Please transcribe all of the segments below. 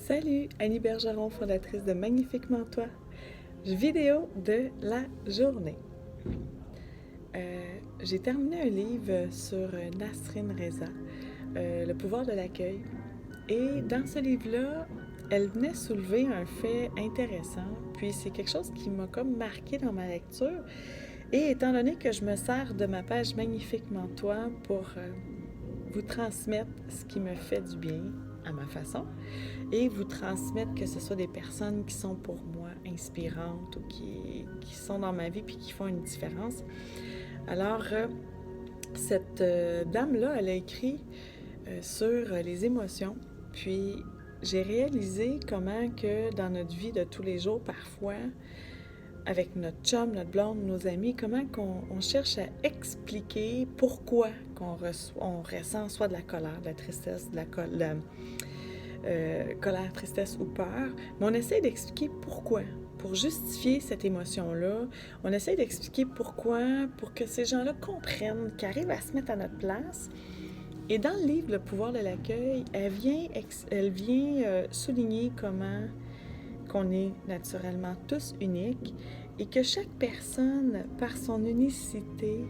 Salut, Annie Bergeron, fondatrice de Magnifiquement Toi. Vidéo de la journée. J'ai terminé un livre sur Nasrin Reza, Le pouvoir de l'accueil. Et dans ce livre-là, elle venait soulever un fait intéressant, puis c'est quelque chose qui m'a comme marqué dans ma lecture. Et étant donné que je me sers de ma page Magnifiquement Toi pour vous transmettre ce qui me fait du bien à ma façon et vous transmettre que ce soit des personnes qui sont pour moi inspirantes ou qui sont dans ma vie puis qui font une différence. Alors, cette dame-là, elle a écrit sur les émotions, puis j'ai réalisé comment que dans notre vie de tous les jours, parfois, avec notre chum, notre blonde, nos amis, comment qu'on cherche à expliquer pourquoi on ressent soit de la colère, de la tristesse, de la colère, tristesse ou peur, mais on essaie d'expliquer pourquoi. Pour justifier cette émotion-là, on essaie d'expliquer pourquoi, pour que ces gens-là comprennent, qu'ils arrivent à se mettre à notre place. Et dans le livre « Le pouvoir de l'accueil », elle vient souligner comment qu'on est naturellement tous uniques et que chaque personne, par son unicité,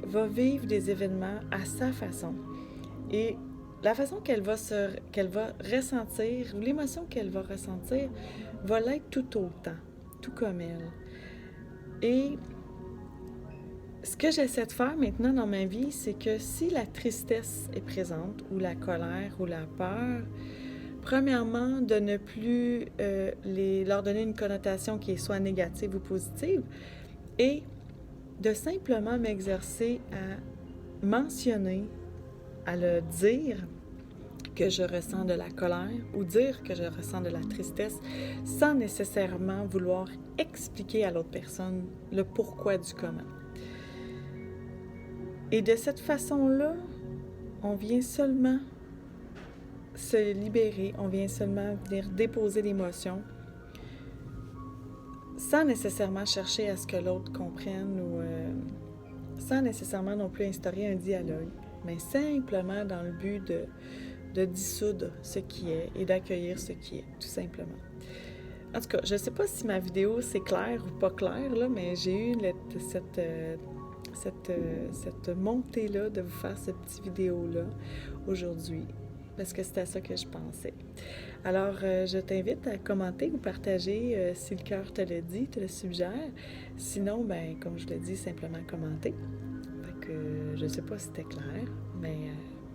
va vivre des événements à sa façon. Et la façon qu'elle va ressentir, ou l'émotion qu'elle va ressentir, va l'être tout autant, tout comme elle. Et ce que j'essaie de faire maintenant dans ma vie, c'est que si la tristesse est présente, ou la colère, ou la peur, premièrement, de ne plus leur donner une connotation qui est soit négative ou positive, et de simplement m'exercer à mentionner, à le dire que je ressens de la colère ou dire que je ressens de la tristesse sans nécessairement vouloir expliquer à l'autre personne le pourquoi du comment. Et de cette façon-là, on vient seulement se libérer, on vient seulement venir déposer l'émotion sans nécessairement chercher à ce que l'autre comprenne ou sans nécessairement non plus instaurer un dialogue, mais simplement dans le but de dissoudre ce qui est et d'accueillir ce qui est, tout simplement. En tout cas, je ne sais pas si ma vidéo c'est clair ou pas clair, là, mais j'ai eu cette montée-là de vous faire cette petite vidéo-là aujourd'hui, parce que c'était ça que je pensais. Alors, je t'invite à commenter ou partager si le cœur te le dit, te le suggère. Sinon, ben, comme je le dis, simplement commenter. Fait que je ne sais pas si c'était clair, mais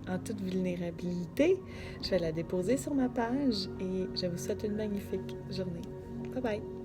en toute vulnérabilité, je vais la déposer sur ma page et je vous souhaite une magnifique journée. Bye bye!